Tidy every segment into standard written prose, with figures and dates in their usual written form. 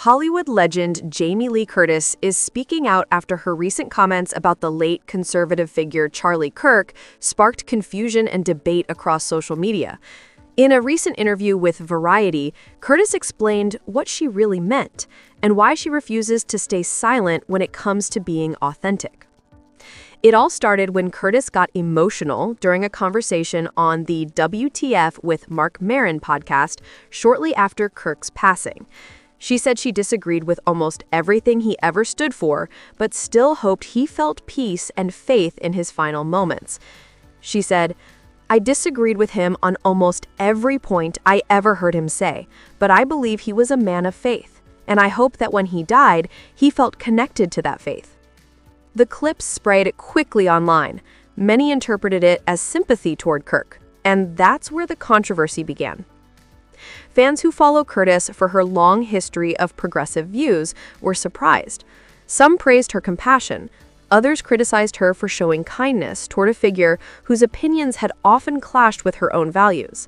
Hollywood legend Jamie Lee Curtis is speaking out after her recent comments about the late conservative figure Charlie Kirk sparked confusion and debate across social media. In a recent interview with Variety, Curtis explained what she really meant and why she refuses to stay silent when it comes to being authentic. It all started when Curtis got emotional during a conversation on the WTF with Marc Maron podcast shortly after Kirk's passing. She said she disagreed with almost everything he ever stood for, but still hoped he felt peace and faith in his final moments. She said, "I disagreed with him on almost every point I ever heard him say, but I believe he was a man of faith, and I hope that when he died, he felt connected to that faith." The clip spread quickly online. Many interpreted it as sympathy toward Kirk, and that's where the controversy began. Fans who follow Curtis for her long history of progressive views were surprised. Some praised her compassion. Others criticized her for showing kindness toward a figure whose opinions had often clashed with her own values,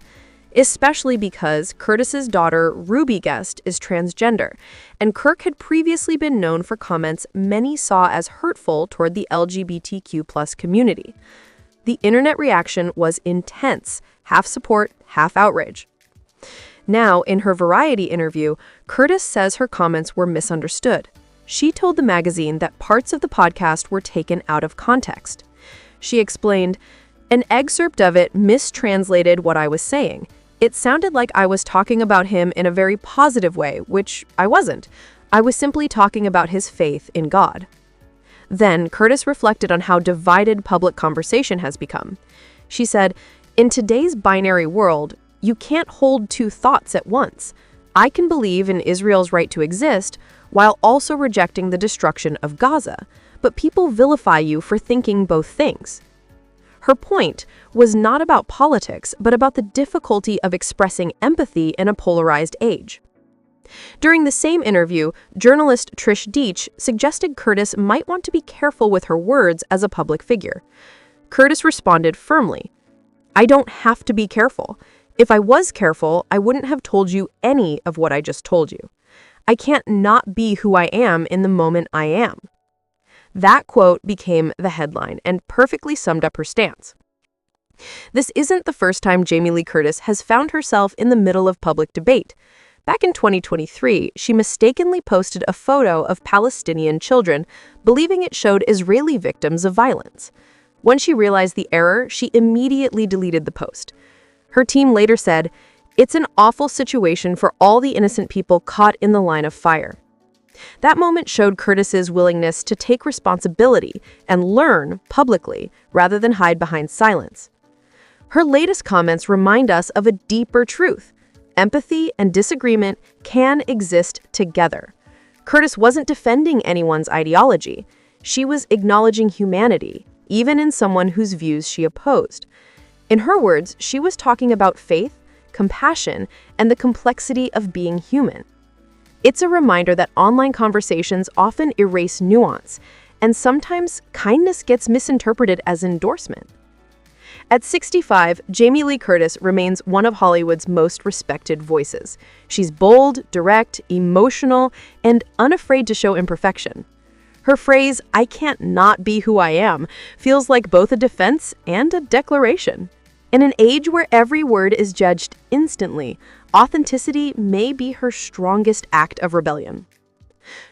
especially because Curtis's daughter, Ruby Guest, is transgender, and Kirk had previously been known for comments many saw as hurtful toward the LGBTQ+ community. The internet reaction was intense, half support, half outrage. Now, in her Variety interview, Curtis says her comments were misunderstood. She told the magazine that parts of the podcast were taken out of context. She explained, "An excerpt of it mistranslated what I was saying. It sounded like I was talking about him in a very positive way, which I wasn't. I was simply talking about his faith in God." Then, Curtis reflected on how divided public conversation has become. She said, "In today's binary world, you can't hold two thoughts at once. I can believe in Israel's right to exist while also rejecting the destruction of Gaza, but people vilify you for thinking both things." Her point was not about politics, but about the difficulty of expressing empathy in a polarized age. During the same interview, journalist Trish Deitch suggested Curtis might want to be careful with her words as a public figure. Curtis responded firmly, "I don't have to be careful. If I was careful, I wouldn't have told you any of what I just told you. I can't not be who I am in the moment I am." That quote became the headline and perfectly summed up her stance. This isn't the first time Jamie Lee Curtis has found herself in the middle of public debate. Back in 2023, she mistakenly posted a photo of Palestinian children, believing it showed Israeli victims of violence. When she realized the error, she immediately deleted the post. Her team later said, "It's an awful situation for all the innocent people caught in the line of fire." That moment showed Curtis's willingness to take responsibility and learn publicly rather than hide behind silence. Her latest comments remind us of a deeper truth. Empathy and disagreement can exist together. Curtis wasn't defending anyone's ideology. She was acknowledging humanity, even in someone whose views she opposed. In her words, she was talking about faith, compassion, and the complexity of being human. It's a reminder that online conversations often erase nuance, and sometimes kindness gets misinterpreted as endorsement. At 65, Jamie Lee Curtis remains one of Hollywood's most respected voices. She's bold, direct, emotional, and unafraid to show imperfection. Her phrase, "I can't not be who I am," feels like both a defense and a declaration. In an age where every word is judged instantly, authenticity may be her strongest act of rebellion.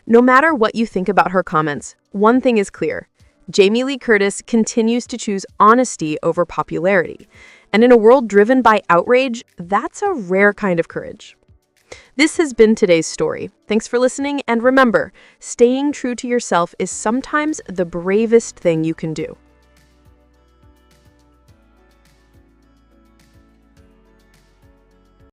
No matter what you think about her comments, one thing is clear. Jamie Lee Curtis continues to choose honesty over popularity. And in a world driven by outrage, that's a rare kind of courage. This has been today's story. Thanks for listening, and remember, staying true to yourself is sometimes the bravest thing you can do.